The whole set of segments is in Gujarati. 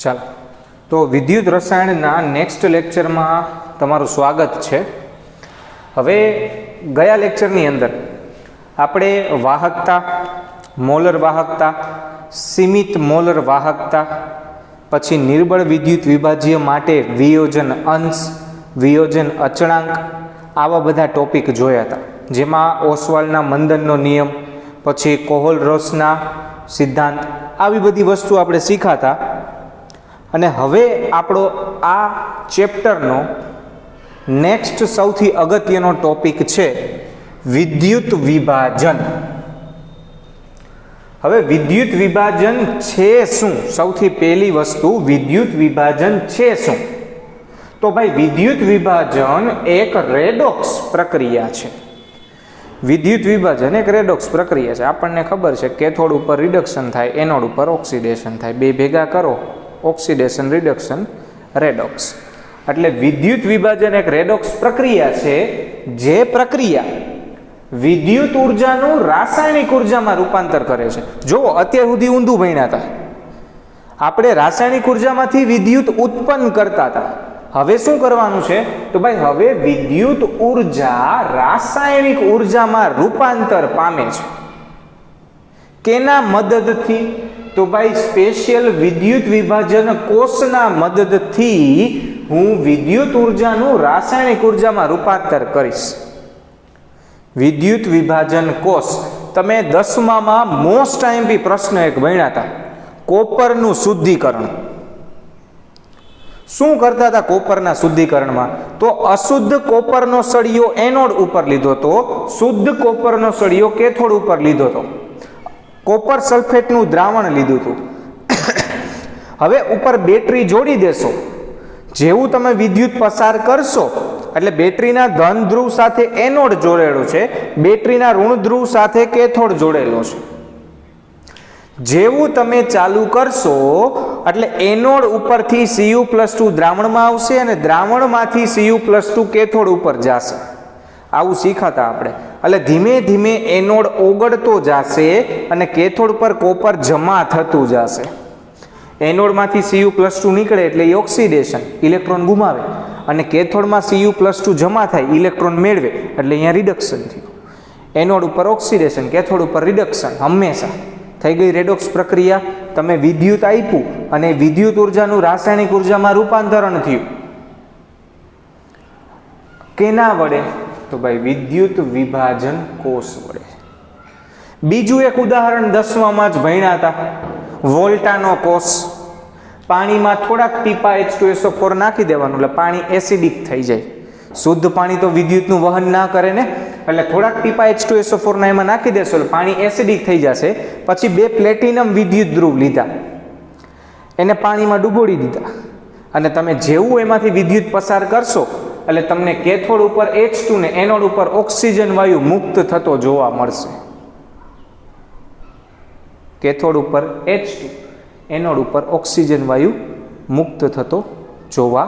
ચાલો તો વિદ્યુત રસાયણના નેક્સ્ટ લેક્ચરમાં તમારું સ્વાગત છે. હવે ગયા લેક્ચરની અંદર આપણે વાહકતા, મોલર વાહકતા, સીમિત મોલર વાહકતા, પછી નિર્બળ વિદ્યુત વિભાજ્ય માટે વિયોજન અંશ, વિયોજન અચળાંક, આવા બધા ટોપિક જોયા હતા, જેમાં ઓસ્વાલ્ડના મંદનનો નિયમ, પછી કોહલરોસના સિદ્ધાંત, આવી બધી વસ્તુ આપણે શીખાતા. અને હવે આપણો આ ચેપ્ટરનો નેક્સ્ટ સૌથી અગત્યનો ટોપિક છે વિદ્યુત વિભાજન. હવે વિદ્યુત વિભાજન છે શું? સૌથી પહેલી વસ્તુ, વિદ્યુત વિભાજન છે શું? તો ભાઈ, વિદ્યુત વિભાજન એક રેડોક્સ પ્રક્રિયા છે. વિદ્યુત વિભાજન એક રેડોક્સ પ્રક્રિયા છે. આપણને ખબર છે, કેથોડ ઉપર રિડક્શન થાય, એનોડ ઉપર ઓક્સિડેશન થાય, બે ભેગા કરો, ઓક્સિડેશન રિડક્શન રેડોક્સ. એટલે વિદ્યુત વિભાજન એક રેડોક્સ પ્રક્રિયા છે, જે પ્રક્રિયા વિદ્યુત ઉર્જાનું રાસાયણિક ઉર્જામાં રૂપાંતર કરે છે. જો અત્યાર સુધી ઊંધું ભણ્યા હતા, આપણે રાસાયણિક ઉર્જામાંથી વિદ્યુત ઉત્પન્ન કરતા હતા. હવે શું કરવાનું છે? તો ભાઈ, હવે વિદ્યુત ઉર્જા રાસાયણિક ઉર્જામાં રૂપાંતર પામે છે. કેના મદદથી? તો ભાઈ, સ્પેશિયલ વિદ્યુત વિભાજન કોષના મદદથી હું વિદ્યુત ઉર્જાનું રાસાયણિક ઉર્જામાં રૂપાંતર કરીશ. વિદ્યુત વિભાજન કોષ, તમે 10મામાં મોસ્ટ આઈએમપી પ્રશ્ન એક ભણ્યા હતા, કોપરનું શુદ્ધિકરણ. શું કરતા હતા કોપરના શુદ્ધિકરણમાં? તો અશુદ્ધ કોપરનો સળિયો એનોડ ઉપર લીધો હતો, શુદ્ધ કોપરનો સળિયો કેથોડ ઉપર લીધો હતો, કોપર સલ્ફેટનું દ્રાવણ લીધું હતું. હવે ઉપર બેટરી જોડી દેશો. જેવું તમે વિદ્યુત પસાર કરશો, એટલે બેટરીના ધન ધ્રુવ સાથે એનોડ જોડેલો છે, બેટરીના ઋણ ધ્રુવ સાથે કેથોડ જોડેલો છે. જેવું તમે ચાલુ કરશો, એટલે એનોડ ઉપરથી Cu+2 દ્રાવણમાં આવશે અને દ્રાવણમાંથી Cu+2 કેથોડ ઉપર જશે. આવું શીખાતા આપણે. એટલે ધીમે ધીમે એનોડ ઓગળતો જશે અને કેથોડ પર કોપર જમા થતું જશે. એનોડમાંથી Cu+2 નીકળે એટલે એ ઓક્સિડેશન, ઇલેક્ટ્રોન ગુમાવે, અને કેથોડમાં Cu+2 જમા થાય, ઇલેક્ટ્રોન મેળવે, એટલે અહીંયા રિડક્શન થયું. એનોડ ઉપર ઓક્સિડેશન, કેથોડ ઉપર રિડક્શન, હંમેશા થઈ ગઈ રેડોક્સ પ્રક્રિયા. તમે વિદ્યુત આપ્યું અને વિદ્યુત ઉર્જાનું રાસાયણિક ઉર્જામાં રૂપાંતરણ થયું. કેના વડે? તો ભાઈ, વિદ્યુત વિભાજન કોષ વડે. બીજું એક ઉદાહરણ 10મામાં જ ભણ્યા હતા, વોલ્ટાનો કોષ. પાણીમાં થોડાક ટીપા H2SO4 નાખી દેવાનું, એટલે પાણી એસિડિક થઈ જાય. શુદ્ધ પાણી તો વિદ્યુતનું વહન ના કરે ને, એટલે થોડાક ટીપા H2SO4 ના એમાં નાખી દેશો એટલે પાણી એસિડિક થઈ જશે. પછી 2 પ્લેટિનમ વિદ્યુત ધ્રુવ લીધા, એને પાણીમાં ડૂબોડી દીધા, અને તમે જેવું એમાંથી વિદ્યુત પસાર કરશો, એટલે તમને કેથોડ ઉપર H2 ને એનોડ ઉપર ઓક્સિજન વાયુ મુક્ત થતો જોવા મળશે. કેથોડ ઉપર H2, એનોડ ઉપર ઓક્સિજન વાયુ મુક્ત થતો જોવા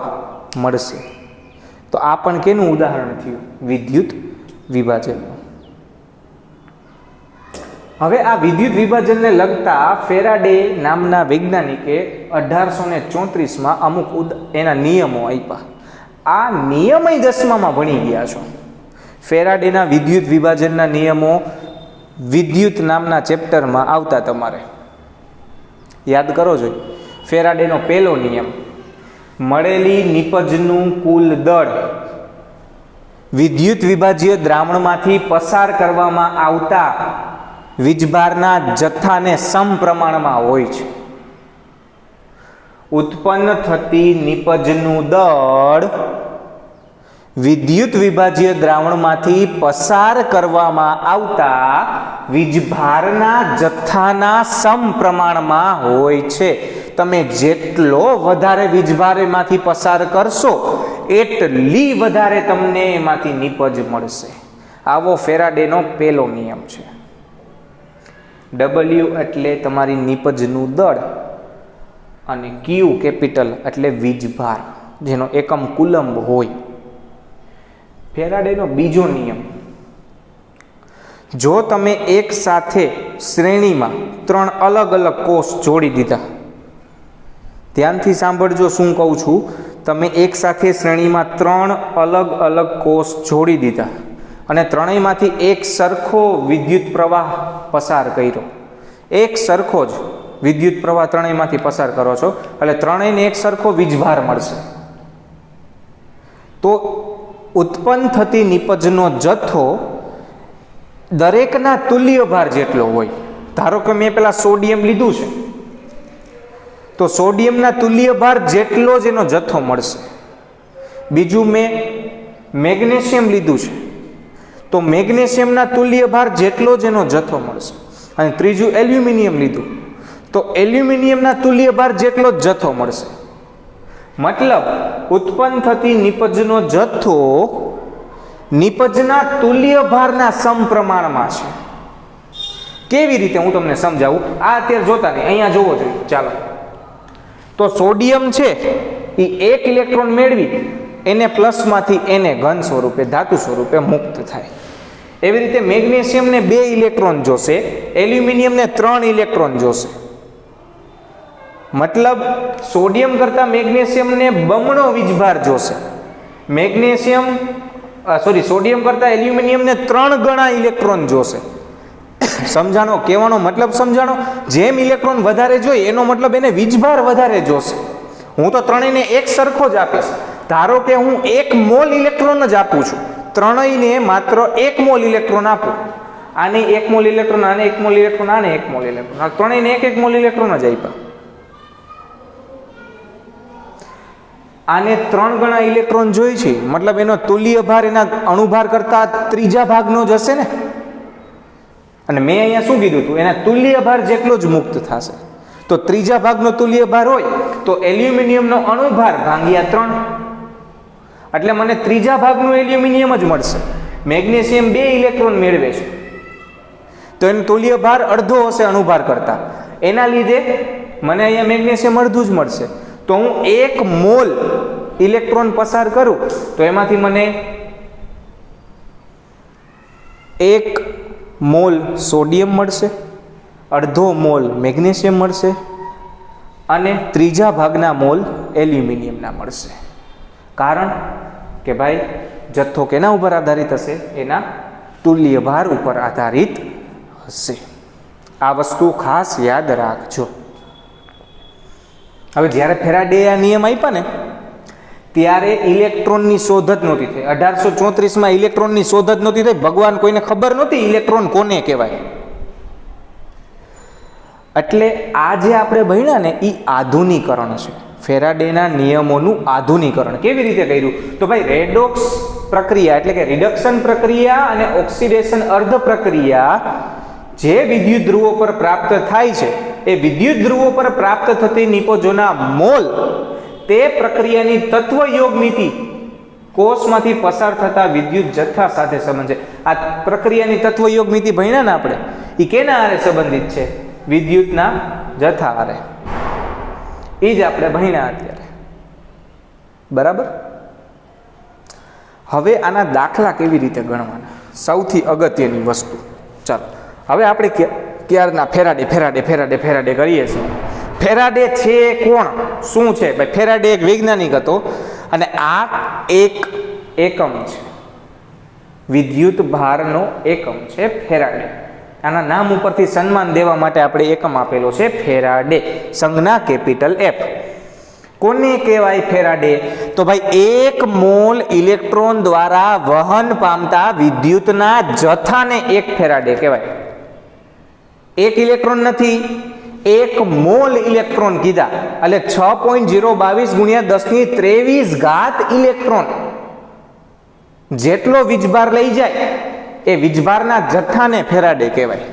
મળશે. તો આ પણ કેનું ઉદાહરણ થયું? વિદ્યુત વિભાજનનું. હવે આ વિદ્યુત વિભાજનને લગતા ફેરાડે નામના વૈજ્ઞાનિકે 1834માં અમુક એના નિયમો આપ્યા. આ નિયમય 10મામાં ભણી ગયા છો. ફેરાડેના વિદ્યુત વિભાજનના નિયમો વિદ્યુત નામના ચેપ્ટરમાં આવતા, તમારે યાદ કરો જોઈએ. ફેરાડેનો પહેલો નિયમ, મળેલી નિપજનું કુલ દળ વિદ્યુત વિભાજ્ય દ્રાવણમાંથી પસાર કરવામાં આવતા વીજભારના જથ્થાને સમપ્રમાણમાં હોય છે. ઉત્પન્ન થતી નિપજનું દળ વિદ્યુત વિભાજ્ય દ્રાવણમાંથી પસાર કરવામાં આવતા વીજભારના જથ્થાના સમપ્રમાણમાં હોય છે. તમે જેટલો વધારે વીજભાર એમાંથી પસાર કરશો, એટલી વધારે તમને એમાંથી નિપજ મળશે. આવો ફેરાડેનો પહેલો નિયમ છે. W એટલે તમારી નિપજનું દળ, અને Q કેપિટલ એટલે વીજભાર, જેનો એકમ કુલંબ હોય. ફેરાડેનો બીજો નિયમ, જો તમે એક સાથે શ્રેણીમાં 3 અલગ અલગ કોષ જોડી દીધા, ધ્યાનથી સાંભળજો શું કહું છું. તમે એક સાથે શ્રેણીમાં 3 અલગ અલગ કોષ જોડી દીધા અને ત્રણેયમાંથી એક સરખો વિદ્યુત પ્રવાહ પસાર કર્યો. એક સરખો જ વિદ્યુત પ્રવાહ ત્રણેયમાંથી પસાર કરો છો એટલે ત્રણેયને એક સરખો વીજભાર મળશે. તો ઉત્પન્ન થતી નિપજનો જથ્થો દરેકના તુલ્ય ભાર જેટલો હોય. ધારો કે મેં પેલા સોડિયમ લીધું છે તો સોડિયમના તુલ્ય ભાર જેટલો જ એનો જથ્થો મળશે. બીજું મેં મેગ્નેશિયમ લીધું છે તો મેગ્નેશિયમના તુલ્ય ભાર જેટલો જ એનો જથ્થો મળશે. અને ત્રીજું એલ્યુમિનિયમ લીધું તો એલ્યુમિનિયમના તુલ્ય ભાર જેટલો જ જથ્થો મળશે. મતલબ ઉત્પન્ન થતી નિપજનો જથ્થો નિપજના તુલ્ય ભારના સમપ્રમાણમાં છે. કેવી રીતે હું તમને સમજાવું. આ અત્યારે જોતા નહીં, અહીંયા જોવો જોઈએ. ચાલો, તો સોડિયમ છે એ એક ઇલેક્ટ્રોન મેળવી એને પ્લસમાંથી એને ઘન સ્વરૂપે ધાતુ સ્વરૂપે મુક્ત થાય. એવી રીતે મેગ્નેશિયમને 2 ઇલેક્ટ્રોન જોશે, એલ્યુમિનિયમને 3 ઇલેક્ટ્રોન જોશે. મતલબ સોડિયમ કરતાં મેગ્નેશિયમને બમણો વીજભાર જોશે. સોડિયમ કરતાં એલ્યુમિનિયમને 3 ગણા ઇલેક્ટ્રોન જોશે. સમજાણો? કહેવાનો મતલબ સમજાણો? જેમ ઇલેક્ટ્રોન વધારે જોઈએ એનો મતલબ એને વીજભાર વધારે જોશે. હું તો ત્રણેયને એક સરખો જ આપીશ. ધારો કે હું 1 મોલ ઇલેક્ટ્રોન જ આપું છું, ત્રણેયને માત્ર 1 મોલ ઇલેક્ટ્રોન આપું. આને 1 મોલ ઇલેક્ટ્રોન, આને 1 મોલ ઇલેક્ટ્રોન, આને 1 મોલ ઇલેક્ટ્રોન, ત્રણેયને 1 મોલ ઇલેક્ટ્રોન જ આપ્યા. આને 3 ગણા ઇલેક્ટ્રોન જોઈ છે, મતલબ એનો તુલ્ય ભાર એના અણુભાર કરતા 3જા ભાગનો જ હશે ને. અને મેં અહીંયા શું કીધું હતું, એના તુલ્ય ભાર જેટલો જ મુક્ત થશે. તો 3જા ભાગનો તુલ્ય ભાર હોય તો એલ્યુમિનિયમનો અણુભાર ભાગ્યા 3, એટલે મને 3જા ભાગનું એલ્યુમિનિયમ જ મળશે. મેગ્નેશિયમ 2 ઇલેક્ટ્રોન મેળવે છે તો એનો તુલ્ય ભાર અડધો હશે અણુભાર કરતા, એના લીધે મને અહીંયા મેગ્નેશિયમ અડધું જ મળશે. તો હું 1 મોલ ઇલેક્ટ્રોન પસાર કરું તો એમાંથી મને 1 મોલ સોડિયમ મળશે, અડધો મોલ મેગ્નેશિયમ મળશે અને 3જા ભાગના મોલ એલ્યુમિનિયમના મળશે. કારણ કે ભાઈ જથ્થો કેના ઉપર આધારિત હશે? એના તુલ્ય ભાર ઉપર આધારિત હશે. આ વસ્તુ ખાસ યાદ રાખજો. હવે જ્યારે ફેરાડેએ આ નિયમ આપ્યા ને ત્યારે ઇલેક્ટ્રોનની શોધ જ નહોતી થઈ. 1834માં ઇલેક્ટ્રોનની શોધ જ નહોતી થઈ. ભગવાન કોઈને ખબર નહોતી ઇલેક્ટ્રોન કોને કહેવાય. એટલે આ જે આપણે ભણ્યા ને એ આધુનિકરણ છે. ફેરાડેના નિયમોનું આધુનિકરણ કેવી રીતે કર્યું? તો ભાઈ રેડોક્સ પ્રક્રિયા એટલે કે રિડક્શન પ્રક્રિયા અને ઓક્સિડેશન અર્ધ પ્રક્રિયા જે વિદ્યુત ધ્રુવો પર પ્રાપ્ત થાય છે એ વિદ્યુત ધ્રુવો પર પ્રાપ્ત થતી નિપજોના મોલ તે પ્રક્રિયાની તત્વયોગ નીતિ કોષમાંથી પસાર થતા વિદ્યુત જથ્થા સાથે સંબંધ છે. આ પ્રક્રિયાની તત્વયોગ નીતિ ભણ્યા ને આપણે, એ કેના હારે સંબંધિત છે? વિદ્યુતના જથ્થા હારે. એ જ આપણે ભણ્યા અત્યારે. બરાબર. હવે આના દાખલા કેવી રીતે ગણવાના? સૌથી અગત્યની વસ્તુ. ચાલો હવે આપણે ક્યારના ફેરાડે કરીએ છીએ. ફેરાડે છે કોણ? શું છે? ભાઈ ફેરાડે એક વૈજ્ઞાનિક હતો અને આ એક એકમ છે, વિદ્યુત ભારનો એકમ છે ફેરાડે. આના નામ ઉપરથી સન્માન દેવા માટે આપણે એકમ આપેલો છે ફેરાડે, સંજ્ઞા કેપિટલ F. કોને કહેવાય ફેરાડે? તો ભાઈ 1 મોલ ઇલેક્ટ્રોન દ્વારા વહન પામતા વિદ્યુતના જથ્થાને 1 ફેરાડે કહેવાય. 1 ઇલેક્ટ્રોન નથી, 1 મોલ ઇલેક્ટ્રોન કીધા એટલે 6.022 × 1023 ઇલેક્ટ્રોન જેટલો વીજભાર લઈ જાય એ વીજભારના જથ્થાને ફેરાડે કહેવાય.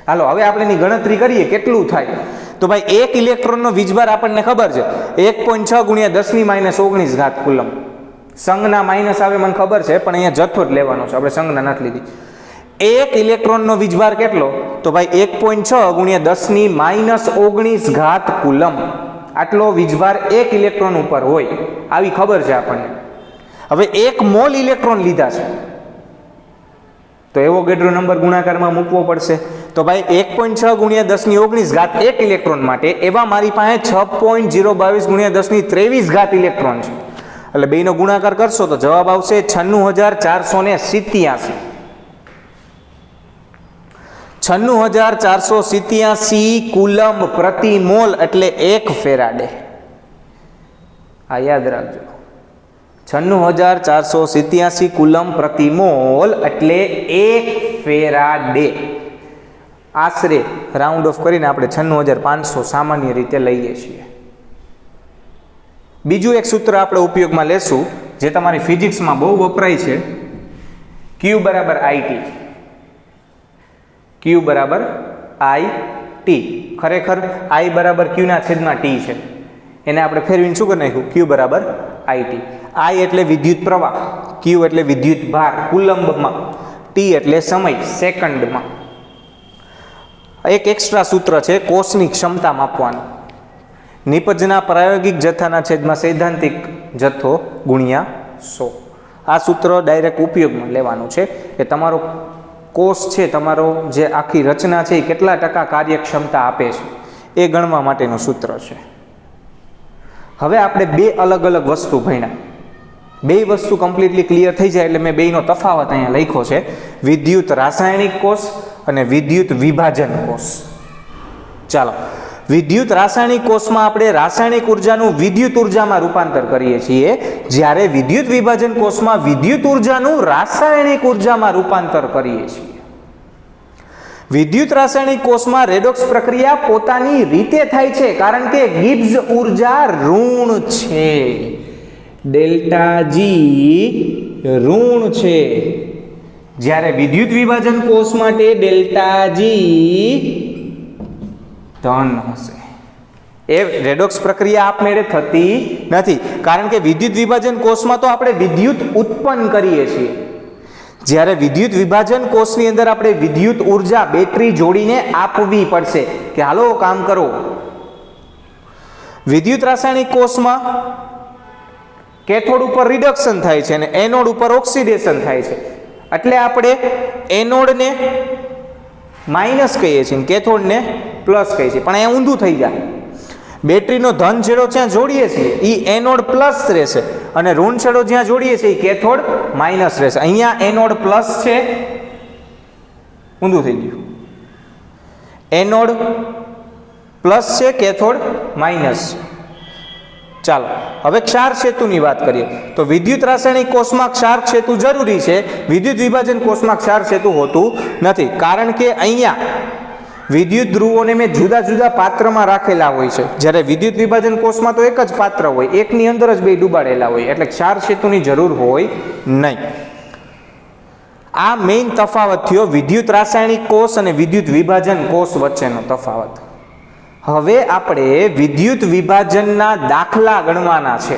હાલો હવે આપણે એની ગણતરી કરીએ કેટલું થાય. તો ભાઈ 1 ઇલેક્ટ્રોનનો વીજભાર આપણને ખબર છે 1.6 × 10 19 કુલમ. સંજ્ઞા માઇનસ આવે મને ખબર છે પણ અહીંયા જથ્થો જ લેવાનો છે, આપણે સંજ્ઞા નથી લીધી. 1 ઇલેક્ટ્રોનનો વીજભાર કેટલો? તો ભાઈ 1.6 × 10 19 કુલમ. આટલો વીજભાર 1 ઇલેક્ટ્રોન ઉપર હોય આવી ખબર છે આપણને. હવે 1 મોલ ઇલેક્ટ્રોન લીધા છે તો એવોગાડ્રો નંબર ગુણાકારમાં મૂકવો પડશે. તો ભાઈ 1.6 ગુણ્યા 10 ની 19 ઘાત 1 ઇલેક્ટ્રોન માટે, એવા મારી પાસે 6.022 ગુણ્યા 10 ની 23 ઘાત ઇલેક્ટ્રોન છે. એટલે બેનો ગુણાકાર કરશો તો જવાબ આવશે 96,487. 96,487 કુલમ્બ પ્રતિ મોલ એટલે 1 ફેરાડે. આ યાદ રાખજો, 96,487 કુલમ્બ પ્રતિ મોલ એટલે 1 ફેરાડે. આશરે રાઉન્ડ ઓફ કરીને આપણે 96,500 સામાન્ય રીતે લઈએ છીએ. બીજું એક સૂત્ર આપણે ઉપયોગમાં લેશું જે તમારી ફિઝિક્સમાં બહુ વપરાય છે, Q બરાબર IT. Q બરાબર IT. ખરેખર I બરાબર Q ના છેદમાં T છે, એને આપણે ફેરવીને શું કરી નાખ્યું, Q બરાબર IT. I એટલે વિદ્યુત પ્રવાહ, Q એટલે વિદ્યુત ભાર કુલંબમાં, T એટલે સમય સેકન્ડમાં. એક એક્સ્ટ્રા સૂત્ર છે કોષની ક્ષમતા માપવાનું, નિપજના પ્રાયોગિક જથ્થાના છેદમાં સૈદ્ધાંતિક જથ્થો ગુણ્યા 100. આ સૂત્ર ડાયરેક્ટ ઉપયોગમાં લેવાનું છે કે તમારો કોષ છે, તમારો જે આખી રચના છે એ કેટલા ટકા કાર્યક્ષમતા આપે છે એ ગણવા માટેનું સૂત્ર છે. હવે આપણે બે અલગ અલગ વસ્તુ ભણ્યા, બે વસ્તુ કમ્પ્લીટલી ક્લિયર થઈ જાય એટલે મેં બેનો તફાવત અહીંયા લખ્યો છે, વિદ્યુત રાસાયણિક કોષ અને વિદ્યુત વિભાજન કોષ. ચાલો, વિદ્યુત રાસાયણિક કોષમાં આપણે રાસાયણિક ઉર્જાનું વિદ્યુત ઉર્જામાં રૂપાંતર કરીએ છીએ, જ્યારે વિદ્યુત વિભાજન કોષમાં વિદ્યુત ઉર્જાનું રાસાયણિક ઉર્જામાં રૂપાંતર કરીએ છીએ. વિદ્યુત રાસાયણિક કોષમાં રેડોક્સ પ્રક્રિયા પોતાની રીતે થાય છે કારણ કે ગિબ્સ ઉર્જા ઋણ છે, ડેલ્ટા જી ઋણ છે, જ્યારે વિદ્યુત વિભાજન કોષ માટે ડેલ્ટા જી ધન હશે. એ રેડોક્સ પ્રક્રિયા આપમેળે થતી નથી કારણ કે વિદ્યુત વિભાજન કોષમાં તો આપણે વિદ્યુત ઉત્પન્ન કરીએ છીએ, જ્યારે વિદ્યુત વિભાજન કોષની અંદર આપણે વિદ્યુત ઉર્જા બેટરી જોડીને આપવી પડશે કે હાલો કામ કરો. વિદ્યુત રાસાયણિક કોષમાં કેથોડ ઉપર રિડક્શન થાય છે અને એનોડ ઉપર ઓક્સિડેશન થાય છે, એટલે આપણે એનોડને માઇનસ કહીએ છીએ, કેથોડને પ્લસ કહીએ છીએ, પણ અહીંયા ઊંધું થઈ જાય. બેટરીનો ધન છેડો જ્યાં જોડીએ છીએ એ એનોડ પ્લસ રહેશે અને ઋણ છેડો જ્યાં જોડીએ છીએ એ કેથોડ માઇનસ રહેશે. અહીંયા એનોડ પ્લસ છે, ઊંધું થઈ ગયું, એનોડ પ્લસ છે, કેથોડ માઇનસ છે. ચાલો હવે ક્ષાર સેતુની વાત કરીએ તો વિદ્યુત રાસાયણિક કોષમાં ક્ષાર સેતુ જરૂરી છે, વિદ્યુત વિભાજન કોષમાં ક્ષાર સેતુ હોતું નથી કારણ કે અહીંયા વિદ્યુત ધ્રુવોને મેં જુદા જુદા પાત્રમાં રાખેલા હોય છે, જ્યારે વિદ્યુત વિભાજન કોષમાં તો એક જ પાત્ર હોય, એકની અંદર જ બે ડૂબાડેલા હોય, એટલે ક્ષાર સેતુની જરૂર હોય નહીં. આ મેઇન તફાવત થયો વિદ્યુત રાસાયણિક કોષ અને વિદ્યુત વિભાજન કોષ વચ્ચેનો તફાવત. હવે આપણે વિદ્યુત વિભાજનના દાખલા ગણવાના છે.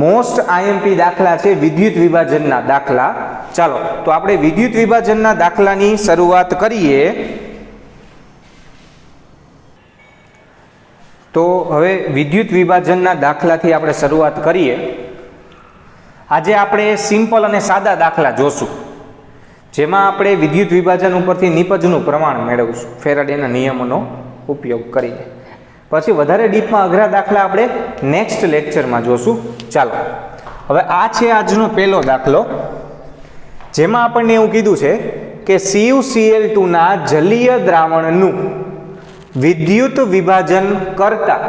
મોસ્ટ આઈએમપી દાખલા છે વિદ્યુત વિભાજનના દાખલા. ચાલો તો આપણે વિદ્યુત વિભાજનના દાખલાની શરૂઆત કરીએ. તો હવે વિદ્યુત વિભાજનના દાખલાથી આપણે શરૂઆત કરીએ. આજે આપણે સિમ્પલ અને સાદા દાખલા જોશું, જેમાં આપણે વિદ્યુત વિભાજન ઉપરથી નિપજનું પ્રમાણ મેળવશું ફેરાડેના નિયમોનો ઉપયોગ કરીને. પછી વધારે ડીપમાં અઘરા દાખલા આપણે નેક્સ્ટ લેક્ચરમાં જોશું. ચાલો હવે આ છે આજનો પહેલો દાખલો, જેમાં આપણને એવું કીધું છે કે CuCl2 ના જલીય દ્રાવણનું વિદ્યુત વિભાજન કરતા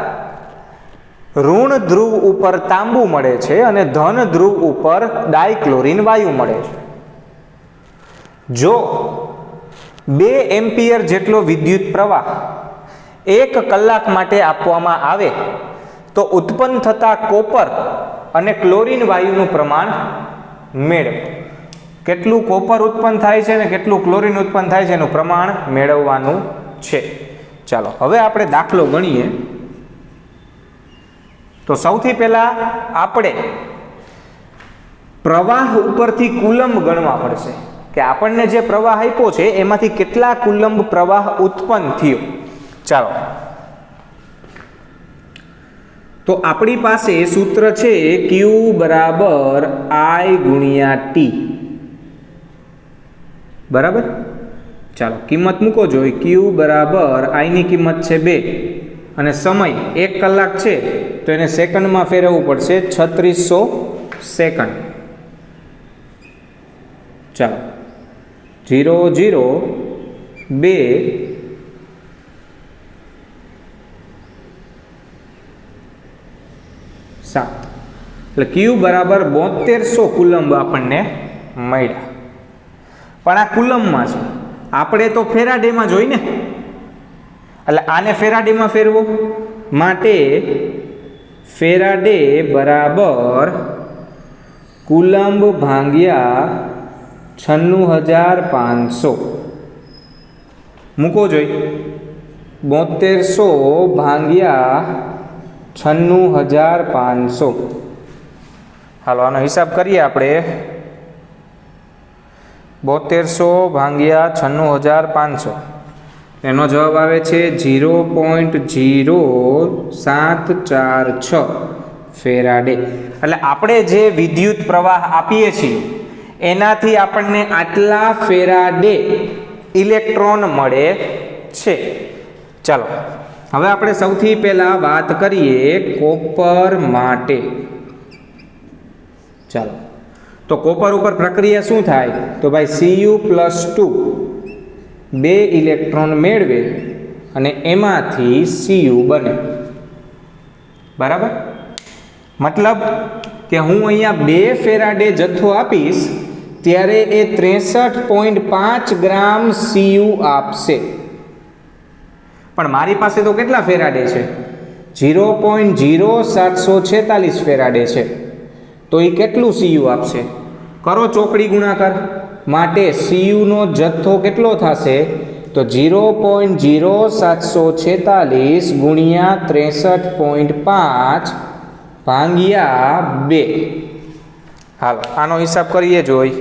ઋણ ધ્રુવ ઉપર તાંબુ મળે છે અને ધન ધ્રુવ ઉપર ડાયક્લોરીન વાયુ મળે છે. જો 2 એમ્પિયર જેટલો વિદ્યુત પ્રવાહ 1 કલાક માટે આપવામાં આવે તો ઉત્પન્ન થતા કોપર અને ક્લોરીન વાયુનું પ્રમાણ મેળવો. કેટલું કોપર ઉત્પન્ન થાય છે અને કેટલું ક્લોરીન ઉત્પન્ન થાય છે એનું પ્રમાણ મેળવવાનું છે. ચાલો હવે આપણે દાખલો ગણીએ. તો સૌથી પહેલા આપણે પ્રવાહ ઉપરથી કુલંબ ગણવા પડશે કે આપણને જે પ્રવાહ આપ્યો છે એમાંથી કેટલા કુલંબ પ્રવાહ ઉત્પન્ન થયો. ચાલો તો આપણી પાસે સૂત્ર છે Q બરાબર I ગુણ્યા T, બરાબર. ચાલો કિંમત મૂકો જોઈએ. ક્યુ બરાબર આઈની કિંમત છે 2 અને સમય 1 કલાક છે તો એને સેકન્ડમાં ફેરવવું પડશે 3600 સેકન્ડ. ચાલો 0 0 2 7 એટલે ક્યુ બરાબર 7200 કુલંબ આપણને મળ્યા. પણ આ કુલમમાં છે, આપણે તો ફેરાડેમાં જોઈ ને, એટલે આને ફેરાડેમાં ફેરવો માટે ફેરાડે બરાબર કુલંબ ભાગ્યા 96500 મૂકો જોઈ. 7200 ભાગ્યા 96500. હાલો આનો હિસાબ કરીએ આપણે. 7200 ભાગ્યા 96500 એનો જવાબ આવે છે 0.0746 ફેરાડે. એટલે આપણે જે વિદ્યુત પ્રવાહ આપીએ છીએ એનાથી આપણને આટલા ફેરાડે ઇલેક્ટ્રોન મળે છે. ચાલો હવે આપણે સૌથી પહેલા વાત કરીએ કોપર માટે. ચાલો તો કોપર ઉપર પ્રક્રિયા શું થાય? તો ભાઈ Cu+2 2 ઇલેક્ટ્રોન મેળવે અને એમાંથી Cu બને. બરાબર? મતલબ કે હું અહીંયા 2 ફેરાડે જથ્થો આપીશ ત્યારે એ 63.5 ગ્રામ Cu આપશે. પણ મારી પાસે તો કેટલા ફેરાડે છે? 0.0746 ફેરાડે છે. તો એ કેટલું Cu આપશે? કરો ચોકડી ગુણાકાર. માટે Cu નો જથ્થો કેટલો થશે? તો 0.0746 ગુણ્યા 63.5 ભાગ્યા 2. હાલો આનો હિસાબ કરીએ જોઈ.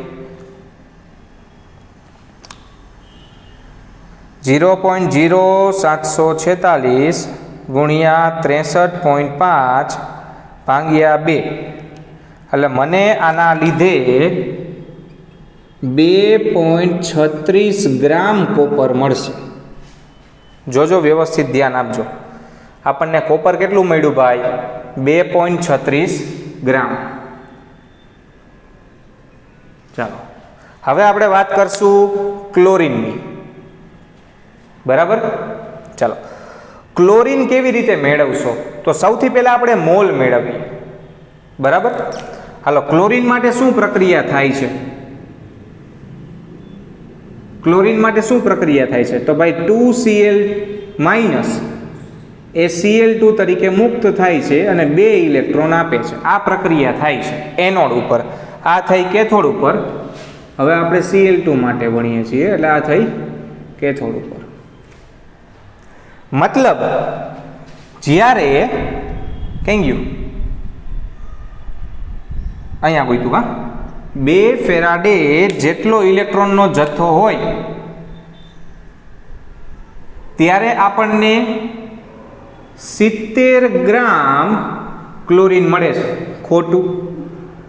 0.0746 ગુણ્યા 63.5 ભાગ્યા 2 એટલે મને આના લીધે 2.36 ગ્રામ કોપર મળશે. જોજો વ્યવસ્થિત ધ્યાન આપજો. આપણને કોપર કેટલું મળ્યું ભાઈ? 2.36 ગ્રામ. ચાલો હવે આપણે વાત કરશું ક્લોરીનની. બરાબર? ચાલો ક્લોરીન કેવી રીતે મેળવશો? તો સૌથી પહેલા આપણે મોલ મેળવીએ. બરાબર? હાલો ક્લોરીન માટે શું પ્રક્રિયા થાય છે? ક્લોરીન માટે શું પ્રક્રિયા થાય છે? તો ભાઈ 2Cl- એ Cl2 તરીકે મુક્ત થાય છે અને 2 ઇલેક્ટ્રોન આપે છે. આ પ્રક્રિયા થાય છે એનોડ ઉપર. આ થઈ કેથોડ ઉપર. હવે આપણે Cl2 માટે ભણીએ છીએ એટલે આ થઈ કેથોડ ઉપર. મતલબ જ્યારે કઈ ગયું અહીંયા ગોઈતું કા 2 ફેરાડે જેટલો ઇલેક્ટ્રોનનો જથ્થો હોય ત્યારે આપણને 70 ગ્રામ ક્લોરીન મળે છે. ખોટું.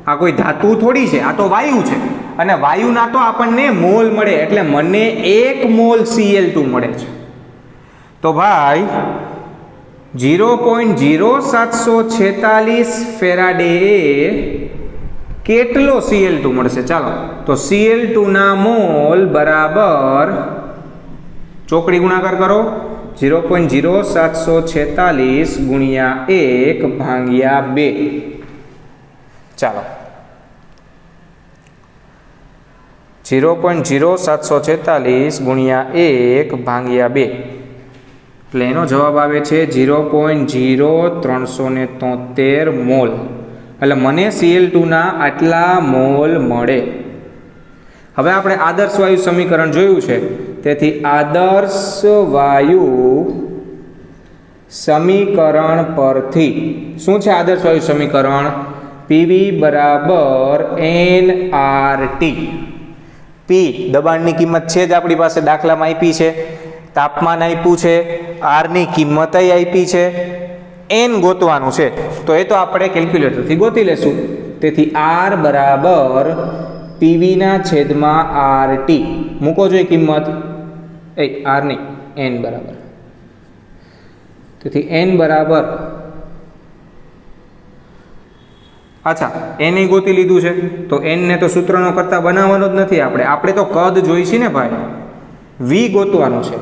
આ કોઈ ધાતુ થોડી છે, આ તો વાયુ છે અને વાયુના તો આપણને મોલ મળે એટલે મને 1 મોલ Cl2 મળે છે. તો ભાઈ 0.0746 ફેરાડે કેટલો Cl2 મળશે? ચાલો તો Cl2 ના મોલ બરાબર ચોકડી ગુણાકાર કરો. 0.0746 ગુણ્યા 1 ભાગ્યા 2. ચાલો 0.0746 ગુણ્યા 1 ભાગ્યા 2 એટલે એનો જવાબ આવે છે 0.0373 મોલ. એટલે મને Cl2 ના આટલા મોલ મળે. હવે આપણે આદર્શ વાયુ સમીકરણ જોયું છે. તેથી આદર્શ વાયુ સમીકરણ પરથી શું છે આદર્શ વાયુ સમીકરણ? PV બરાબર nRT. P દબાણની કિંમત છે જ આપણી પાસે, દાખલામાં આપી છે. તાપમાન આપ્યું છે, R ની કિંમત આપી છે, n ગોતવાનું છે તો એ તો આપણે કેલ્ક્યુલેટરથી ગોતી લેશું. તેથી R બરાબર PV ના છેદમાં RT મૂકો જોઈએ કિંમત. આર નહીં, એન બરાબર. તેથી એન બરાબર, અચ્છા એન ગોતી લીધું છે તો એન ને તો સૂત્રનો કરતા બનાવવાનો જ નથી. આપણે તો કદ જોઈશે ને ભાઈ, વી ગોતવાનું છે.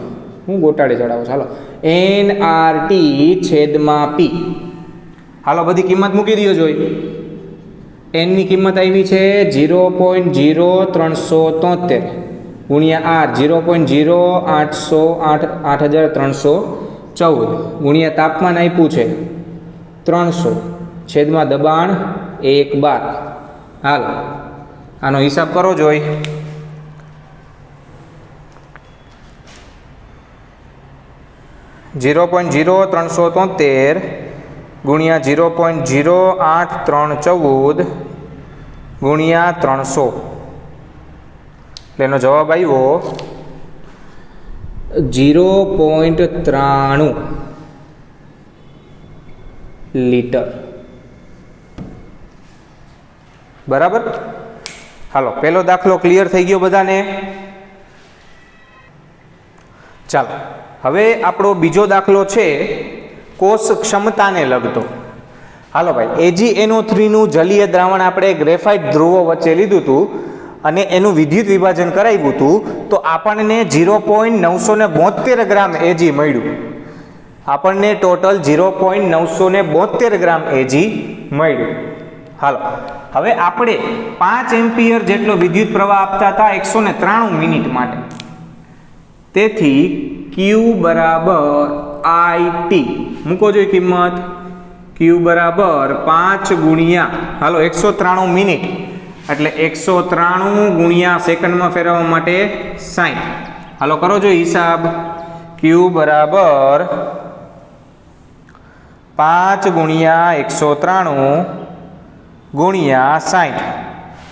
હું ગોટાડે ચડાવું. ચાલો એન આર ટી છેદમાં પી. હાલો બધી કિંમત મૂકી દો. જોઈ એનની કિંમત આવી છે 0.0373 ગુણ્યા આર 0.0814 ગુણ્યા તાપમાન આપ્યું છે 300 છેદમાં દબાણ 1 bar. હાલો આનો હિસાબ કરો. જોઈ 0.0373 ગુણ્યા 0.0814 ગુણ્યા 300 એટલે એનો જવાબ આવ્યો 0.93 લીટર. બરાબર. હાલો પહેલો દાખલો ક્લિયર થઈ ગયો બધાને. ચાલો હવે આપણો બીજો દાખલો છે કોષ ક્ષમતાને લગતો. હાલો ભાઈ, AgNO3 નું જલીય દ્રાવણ આપણે ગ્રેફાઇટ ધ્રુવો વચ્ચે લીધું હતું અને એનું વિદ્યુત વિભાજન કરાવ્યું હતું તો આપણને 0.972 ગ્રામ Ag મળ્યું. આપણને ટોટલ 0.972 ગ્રામ Ag મળ્યું. હાલો હવે આપણે 5 એમ્પિયર જેટલો વિદ્યુત પ્રવાહ આપતા હતા 193 મિનિટ માટે. તેથી Q બરાબર IT મૂકો જોઈએ કિંમત. Q બરાબર 5 ગુણ્યા, હાલો 193 મિનિટ એટલે 193 ગુણ્યા સેકન્ડમાં ફેરવવા માટે 60. હાલો કરો જો હિસાબ. Q બરાબર 5 ગુણ્યા 193 ગુણ્યા 60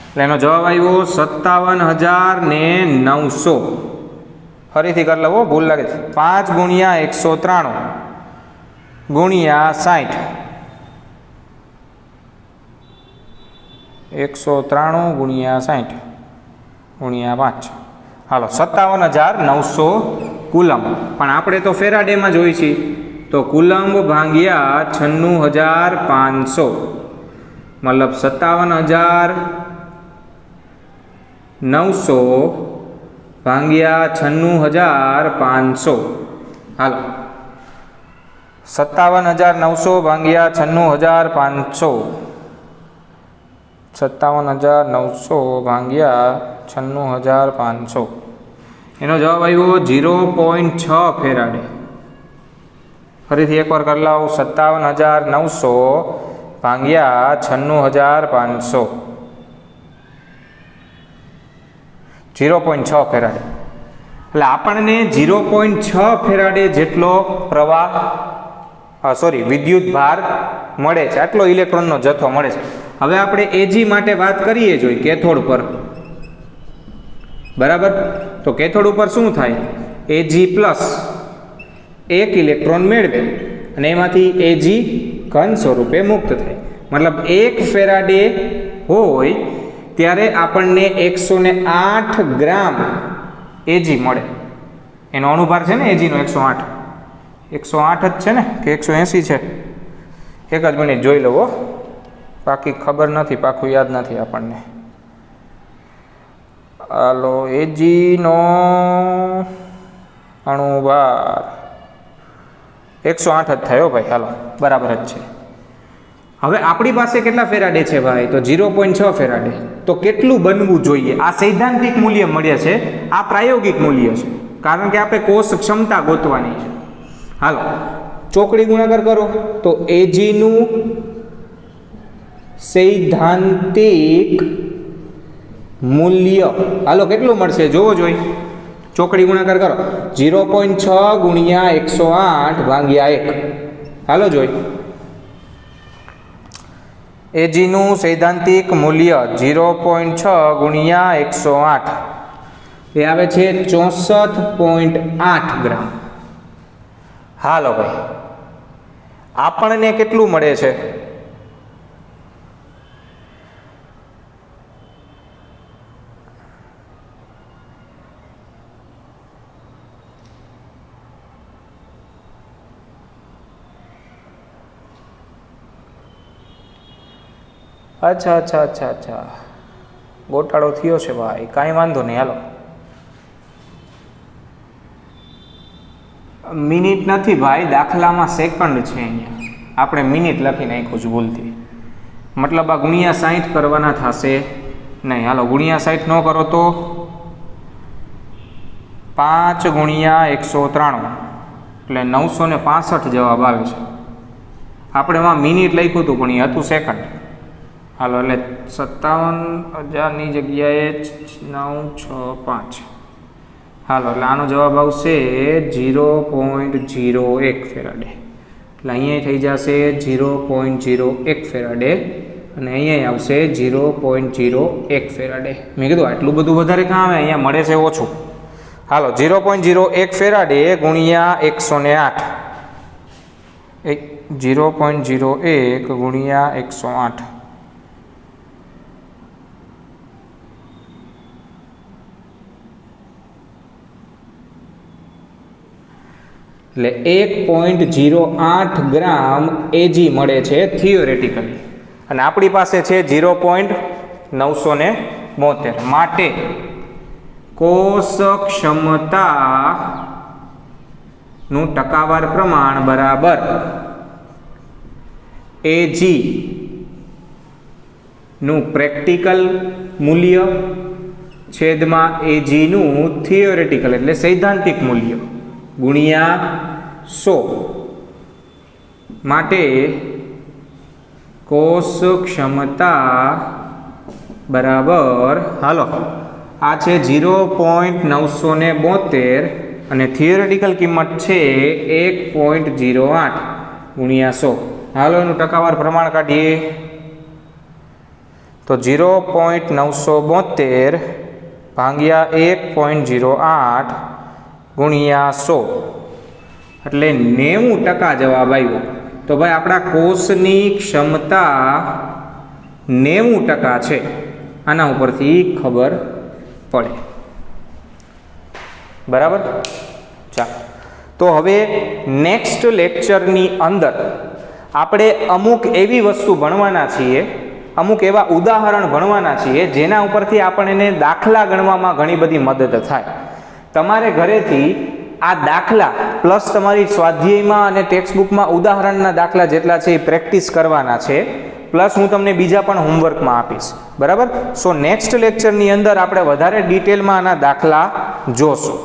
એટલે એનો જવાબ આવ્યો 57,900. ફરીથી કરી લવો, ભૂલ લાગે છે. 5 ગુણ્યા 193 ગુણ્યા 60, 193 ગુણ્યા 60 ગુણ્યા 5. હાલો 57,900 કુલમ. પણ આપણે તો ફેરાડેમાં જોઈ છીએ તો કુલંબ ભાગ્યા 96,500 મતલબ 57,900 ભાગ્યા 96,500. હાલો 57,900 ભાગ્યા 96,500, 57,900 ભાગ્યા 96,500 એનો જવાબ આવ્યો 0.6 ફેરાડે. ફરીથી એકવાર કરી લાવું. 57,900 ભાગ્યા 96,500, 0.6 ફેરાડે. એટલે આપણને 0.6 ફેરાડે જેટલો પ્રવાહ વિદ્યુત ભાર મળે છે, આટલો ઇલેક્ટ્રોનનો જથ્થો મળે છે. હવે આપણે Ag માટે વાત કરીએ જોઈએ કેથોડ પર. બરાબર. તો કેથોડ ઉપર શું થાય? Ag પ્લસ 1 ઇલેક્ટ્રોન મેળવે અને એમાંથી Ag ઘન સ્વરૂપે મુક્ત થાય. મતલબ 1 ફેરાડે હોય ત્યારે આપણને 108 ગ્રામ Ag મળે. એનો અણુભાર છે ને Ag નો 108 જ છે ને કે 180 છે? એક જ મિનિટ જોઈ લવો, બાકી ખબર નથી, પાકું યાદ નથી આપણને. હાલો Ag નો અણુભાર 108 જ થયો ભાઈ. હાલો બરાબર જ છે. હવે આપણી પાસે કેટલા ફેરાડે છે ભાઈ? તો 0.6 ફેરાડે. તો કેટલું બનવું જોઈએ? આ સૈદ્ધાંતિક મૂલ્ય મળે છે, આ પ્રાયોગિક મૂલ્ય છે, કારણ કે આપણે કોષ ક્ષમતા ગોતવાની છે. હાલો ચોકડી ગુણાકાર કરો તો Ag નું સૈદ્ધાંતિક મૂલ્ય હાલો કેટલું મળશે જોવો જોઈએ. ચોકડી ગુણાકાર કરો 0.6 ગુણ્યા 108 ભાગ્યા 1. હાલો જોઈ. Ag નું સૈદ્ધાંતિક મૂલ્ય 0.6 ગુણ્યા 108 એ આવે છે 64.8 ગ્રામ. હાલો ભાઈ, આપણને કેટલું મળે છે? અચ્છા ગોટાળો થયો છે ભાઈ, કાંઈ વાંધો નહીં. હાલો, મિનિટ નથી ભાઈ, દાખલામાં સેકન્ડ છે. અહીંયા આપણે મિનિટ લખી નાખ્યું છે ભૂલથી, મતલબ આ ગુણ્યા 60 કરવાના થશે નહીં. હાલો, ગુણ્યા 60 ન કરો તો 5 ગુણ્યા 193 એટલે 965 જવાબ આવે છે. આપણે એમાં મિનિટ લખ્યું હતું પણ એ હતું સેકન્ડ. હાલો, એટલે 57,000ની જગ્યાએ 965. હાલો, એટલે આનો જવાબ આવશે 0.01 ફેરાડે. એટલે અહીંયા થઈ જશે 0.01 ફેરાડે અને અહીંયા આવશે 0.01 ફેરાડે. મેં કીધું આટલું બધું વધારે કાં આવે, અહીંયા મળે છે ઓછું. હાલો, 0.01 ફેરાડે ગુણ્યા 108. 0.01 ગુણ્યા 108 એટલે 1.08 ગ્રામ એજી મળે છે થિયોરેટિકલી, અને આપણી પાસે છે 0.972. માટે કોષ ક્ષમતાનું ટકાવાર પ્રમાણ બરાબર એજી નું પ્રેક્ટિકલ મૂલ્ય છેદમાં એજીનું થિયોરેટિકલ એટલે સૈદ્ધાંતિક મૂલ્ય ગુણ્યા 100. માટે કોષ ક્ષમતા બરાબર, હાલો, આ છે 0.972 અને થિયોરેટિકલ કિંમત છે 1.08 ગુણ્યા 100. હાલો, એનું ટકાવાર પ્રમાણ કાઢીએ તો 0.972 ભાગ્યા 1.08 ગુણ્યા 100 એટલે 90% જવાબ આવ્યો. તો ભાઈ આપણા કોષની ક્ષમતા 90% છે, આના ઉપરથી ખબર પડે. બરાબર. ચાલો, તો હવે નેક્સ્ટ લેક્ચરની અંદર આપણે અમુક એવી વસ્તુ ભણવાના છીએ, અમુક એવા ઉદાહરણ ભણવાના છીએ જેના ઉપરથી આપણને દાખલા ગણવામાં ઘણી બધી મદદ થાય. તમારે ઘરેથી આ દાખલા પ્લસ તમારી સ્વાધ્યાયમાં અને ટેક્સ્ટબુકમાં ઉદાહરણના દાખલા જેટલા છે એ પ્રેક્ટિસ કરવાના છે, પ્લસ હું તમને બીજા પણ હોમવર્કમાં આપીશ. બરાબર. સો નેક્સ્ટ લેક્ચરની અંદર આપણે વધારે ડિટેલમાં આના દાખલા જોશું.